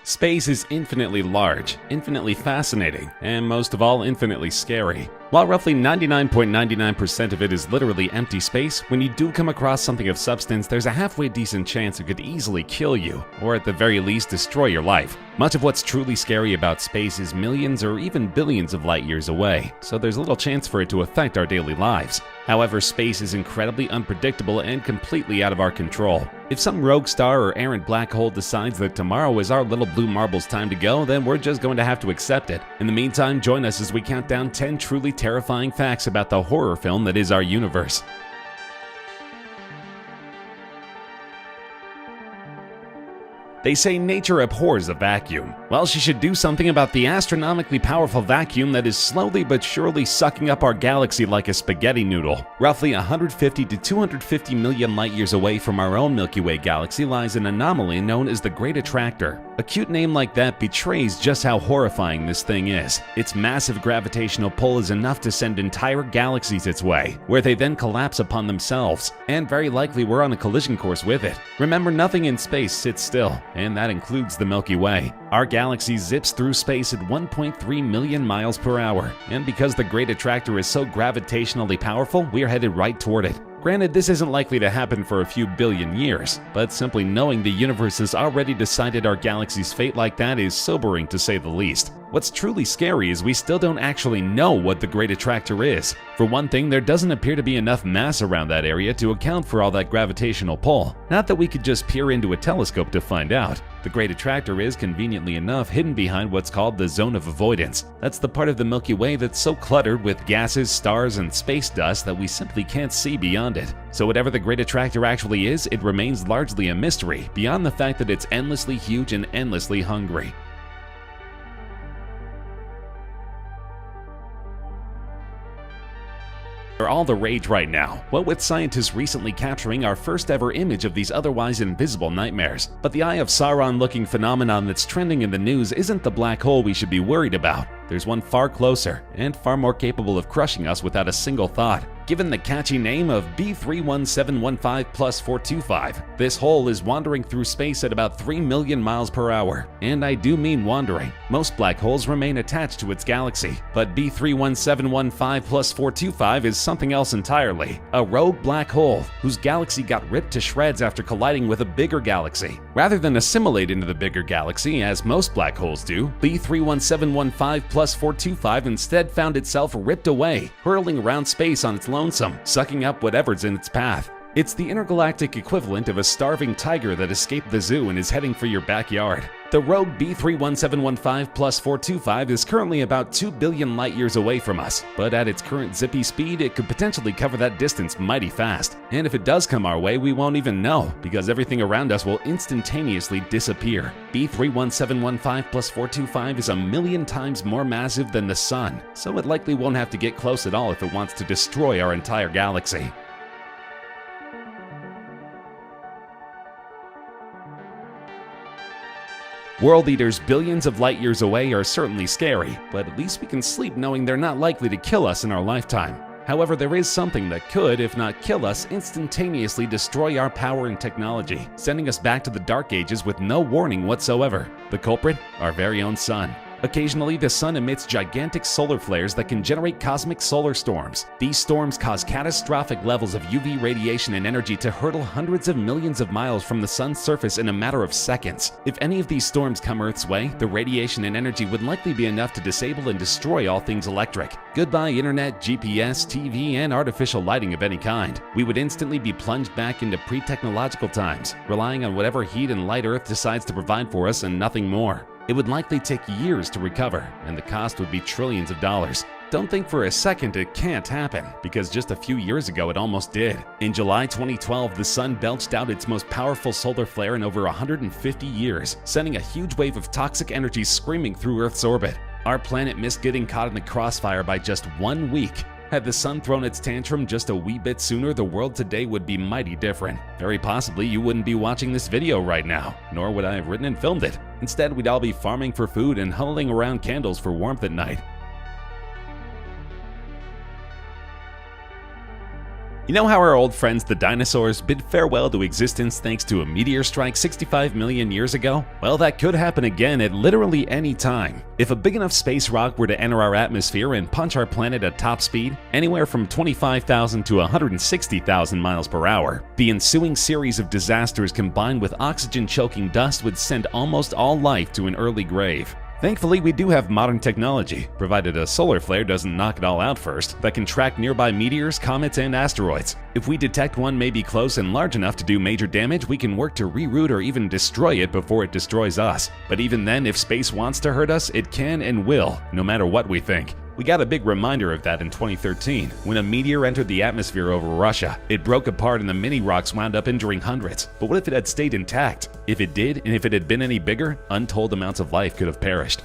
Space is infinitely large, infinitely fascinating, and most of all, infinitely scary. While roughly 99.99% of it is literally empty space, when you do come across something of substance, there's a halfway decent chance it could easily kill you, or at the very least destroy your life. Much of what's truly scary about space is millions or even billions of light years away, so there's little chance for it to affect our daily lives. However, space is incredibly unpredictable and completely out of our control. If some rogue star or errant black hole decides that tomorrow is our little blue marble's time to go, then we're just going to have to accept it. In the meantime, join us as we count down 10 truly terrifying facts about the horror film that is our universe. They say nature abhors a vacuum. Well, she should do something about the astronomically powerful vacuum that is slowly but surely sucking up our galaxy like a spaghetti noodle. Roughly 150 to 250 million light years away from our own Milky Way galaxy lies an anomaly known as the Great Attractor. A cute name like that betrays just how horrifying this thing is. Its massive gravitational pull is enough to send entire galaxies its way, where they then collapse upon themselves, and very likely we're on a collision course with it. Remember, nothing in space sits still, and that includes the Milky Way. Our galaxy zips through space at 1.3 million miles per hour, and because the Great Attractor is so gravitationally powerful, we're headed right toward it. Granted, this isn't likely to happen for a few billion years, but simply knowing the universe has already decided our galaxy's fate like that is sobering to say the least. What's truly scary is we still don't actually know what the Great Attractor is. For one thing, there doesn't appear to be enough mass around that area to account for all that gravitational pull. Not that we could just peer into a telescope to find out. The Great Attractor is, conveniently enough, hidden behind what's called the zone of avoidance. That's the part of the Milky Way that's so cluttered with gases, stars, and space dust that we simply can't see beyond it. So whatever the Great Attractor actually is, it remains largely a mystery, beyond the fact that it's endlessly huge and endlessly hungry. Are all the rage right now, what with scientists recently capturing our first ever image of these otherwise invisible nightmares. But the Eye of Sauron looking phenomenon that's trending in the news isn't the black hole we should be worried about. There's one far closer, and far more capable of crushing us without a single thought. Given the catchy name of B31715+425, this hole is wandering through space at about 3 million miles per hour. And I do mean wandering. Most black holes remain attached to its galaxy, but B31715+425 is something else entirely. A rogue black hole, whose galaxy got ripped to shreds after colliding with a bigger galaxy. Rather than assimilate into the bigger galaxy, as most black holes do, B31715+425 instead found itself ripped away, hurtling around space on its lonesome, sucking up whatever's in its path. It's the intergalactic equivalent of a starving tiger that escaped the zoo and is heading for your backyard. The rogue B31715+425 is currently about 2 billion light years away from us, but at its current zippy speed, it could potentially cover that distance mighty fast. And if it does come our way, we won't even know, because everything around us will instantaneously disappear. B31715+425 is 1,000,000 times more massive than the Sun, so it likely won't have to get close at all if it wants to destroy our entire galaxy. World eaters billions of light years away are certainly scary, but at least we can sleep knowing they're not likely to kill us in our lifetime. However, there is something that could, if not kill us, instantaneously destroy our power and technology, sending us back to the Dark Ages with no warning whatsoever. The culprit? Our very own sun. Occasionally, the sun emits gigantic solar flares that can generate cosmic solar storms. These storms cause catastrophic levels of UV radiation and energy to hurtle hundreds of millions of miles from the sun's surface in a matter of seconds. If any of these storms come Earth's way, the radiation and energy would likely be enough to disable and destroy all things electric. Goodbye internet, GPS, TV, and artificial lighting of any kind. We would instantly be plunged back into pre-technological times, relying on whatever heat and light Earth decides to provide for us and nothing more. It would likely take years to recover, and the cost would be trillions of dollars. Don't think for a second it can't happen, because just a few years ago it almost did. In July 2012, the sun belched out its most powerful solar flare in over 150 years, sending a huge wave of toxic energy screaming through Earth's orbit. Our planet missed getting caught in the crossfire by just 1 week. Had the sun thrown its tantrum just a wee bit sooner, the world today would be mighty different. Very possibly you wouldn't be watching this video right now, nor would I have written and filmed it. Instead, we'd all be farming for food and huddling around candles for warmth at night. You know how our old friends the dinosaurs bid farewell to existence thanks to a meteor strike 65 million years ago? Well, that could happen again at literally any time. If a big enough space rock were to enter our atmosphere and punch our planet at top speed, anywhere from 25,000 to 160,000 miles per hour, the ensuing series of disasters combined with oxygen-choking dust would send almost all life to an early grave. Thankfully, we do have modern technology, provided a solar flare doesn't knock it all out first, that can track nearby meteors, comets, and asteroids. If we detect one may be close and large enough to do major damage, we can work to reroute or even destroy it before it destroys us. But even then, if space wants to hurt us, it can and will, no matter what we think. We got a big reminder of that in 2013, when a meteor entered the atmosphere over Russia. It broke apart and the mini-rocks wound up injuring hundreds. But what if it had stayed intact? If it did, and if it had been any bigger, untold amounts of life could have perished.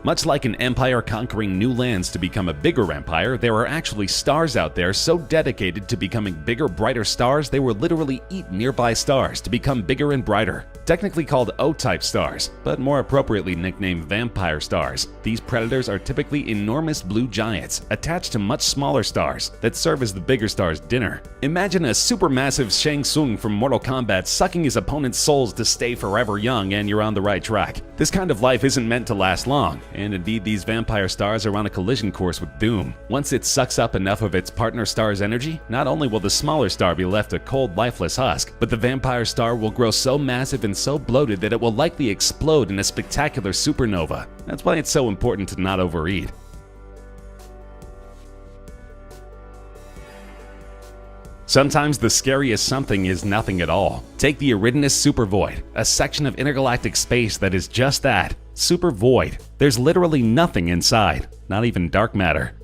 Much like an empire conquering new lands to become a bigger empire, there are actually stars out there so dedicated to becoming bigger, brighter stars they will literally eat nearby stars to become bigger and brighter. Technically called O-type stars, but more appropriately nicknamed vampire stars. These predators are typically enormous blue giants attached to much smaller stars that serve as the bigger star's dinner. Imagine a supermassive Shang Tsung from Mortal Kombat sucking his opponent's souls to stay forever young, and you're on the right track. This kind of life isn't meant to last long, and indeed these vampire stars are on a collision course with doom. Once it sucks up enough of its partner star's energy, not only will the smaller star be left a cold, lifeless husk, but the vampire star will grow so massive and so bloated that it will likely explode in a spectacular supernova. That's why it's so important to not overeat. Sometimes the scariest something is nothing at all. Take the Eridanus supervoid, a section of intergalactic space that is just that, super void. There's literally nothing inside, not even dark matter.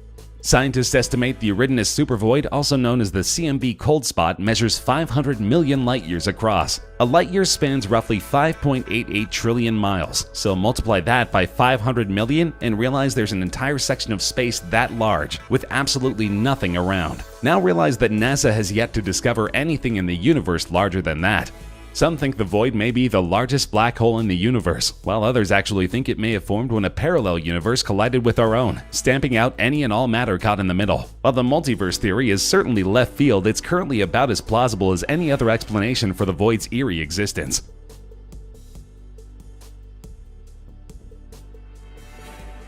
Scientists estimate the Eridanus supervoid, also known as the CMB cold spot, measures 500 million light-years across. A light-year spans roughly 5.88 trillion miles, so multiply that by 500 million and realize there's an entire section of space that large, with absolutely nothing around. Now realize that NASA has yet to discover anything in the universe larger than that. Some think the void may be the largest black hole in the universe, while others actually think it may have formed when a parallel universe collided with our own, stamping out any and all matter caught in the middle. While the multiverse theory is certainly left field, it's currently about as plausible as any other explanation for the void's eerie existence.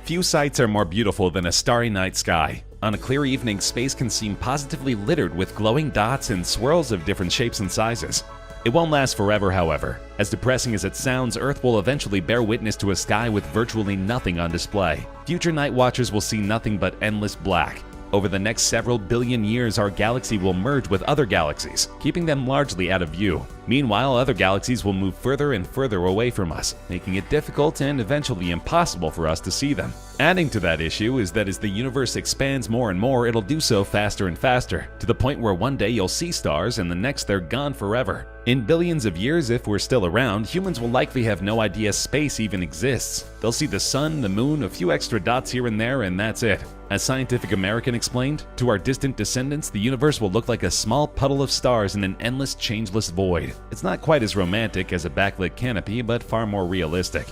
Few sights are more beautiful than a starry night sky. On a clear evening, space can seem positively littered with glowing dots and swirls of different shapes and sizes. It won't last forever, however. As depressing as it sounds, Earth will eventually bear witness to a sky with virtually nothing on display. Future night watchers will see nothing but endless black. Over the next several billion years, our galaxy will merge with other galaxies, keeping them largely out of view. Meanwhile, other galaxies will move further and further away from us, making it difficult and eventually impossible for us to see them. Adding to that issue is that as the universe expands more and more, it'll do so faster and faster, to the point where one day you'll see stars and the next they're gone forever. In billions of years, if we're still around, humans will likely have no idea space even exists. They'll see the sun, the moon, a few extra dots here and there, and that's it. As Scientific American explained, to our distant descendants, the universe will look like a small puddle of stars in an endless, changeless void. It's not quite as romantic as a backlit canopy, but far more realistic.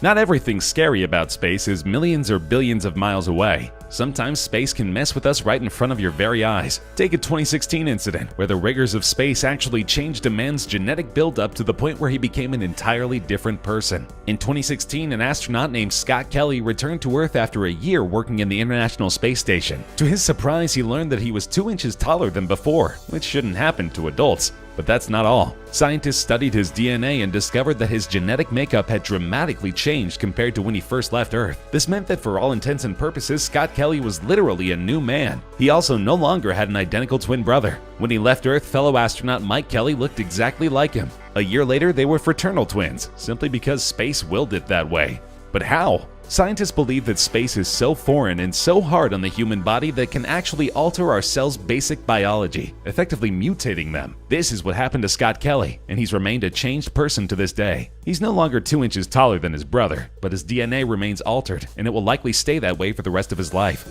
Not everything scary about space is millions or billions of miles away. Sometimes space can mess with us right in front of your very eyes. Take a 2016 incident where the rigors of space actually changed a man's genetic buildup to the point where he became an entirely different person. In 2016, an astronaut named Scott Kelly returned to Earth after a year working in the International Space Station. To his surprise, he learned that he was 2 inches taller than before, which shouldn't happen to adults. But that's not all. Scientists studied his DNA and discovered that his genetic makeup had dramatically changed compared to when he first left Earth. This meant that for all intents and purposes, Scott Kelly was literally a new man. He also no longer had an identical twin brother. When he left Earth, fellow astronaut Mike Kelly looked exactly like him. A year later, they were fraternal twins, simply because space willed it that way. But how? Scientists believe that space is so foreign and so hard on the human body that it can actually alter our cells' basic biology, effectively mutating them. This is what happened to Scott Kelly, and he's remained a changed person to this day. He's no longer 2 inches taller than his brother, but his DNA remains altered, and it will likely stay that way for the rest of his life.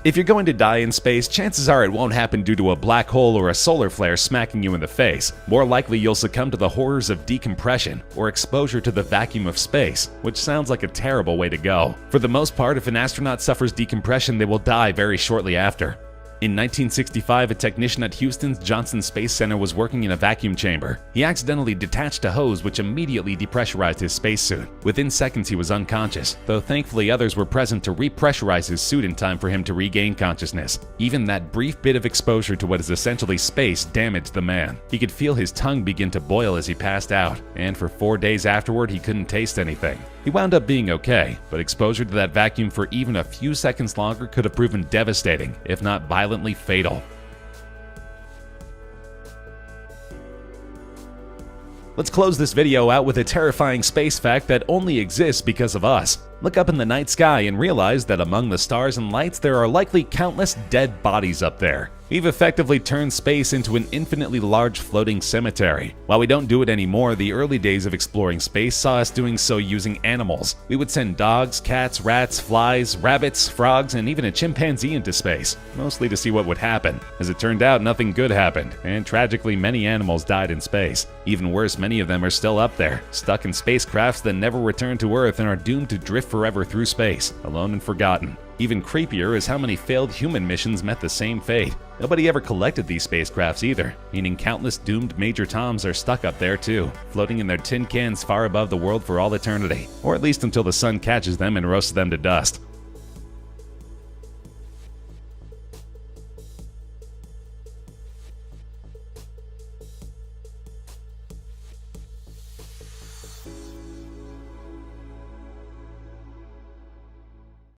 If you're going to die in space, chances are it won't happen due to a black hole or a solar flare smacking you in the face. More likely you'll succumb to the horrors of decompression or exposure to the vacuum of space, which sounds like a terrible way to go. For the most part, if an astronaut suffers decompression, they will die very shortly after. In 1965, a technician at Houston's Johnson Space Center was working in a vacuum chamber. He accidentally detached a hose which immediately depressurized his spacesuit. Within seconds he was unconscious, though thankfully others were present to repressurize his suit in time for him to regain consciousness. Even that brief bit of exposure to what is essentially space damaged the man. He could feel his tongue begin to boil as he passed out, and for 4 days afterward he couldn't taste anything. He wound up being okay, but exposure to that vacuum for even a few seconds longer could have proven devastating, if not violently fatal. Let's close this video out with a terrifying space fact that only exists because of us. Look up in the night sky and realize that among the stars and lights there are likely countless dead bodies up there. We've effectively turned space into an infinitely large floating cemetery. While we don't do it anymore, the early days of exploring space saw us doing so using animals. We would send dogs, cats, rats, flies, rabbits, frogs, and even a chimpanzee into space, mostly to see what would happen. As it turned out, nothing good happened, and tragically many animals died in space. Even worse, many of them are still up there, stuck in spacecrafts that never return to Earth and are doomed to drift forever through space, alone and forgotten. Even creepier is how many failed human missions met the same fate. Nobody ever collected these spacecrafts either, meaning countless doomed Major Toms are stuck up there too, floating in their tin cans far above the world for all eternity, or at least until the sun catches them and roasts them to dust.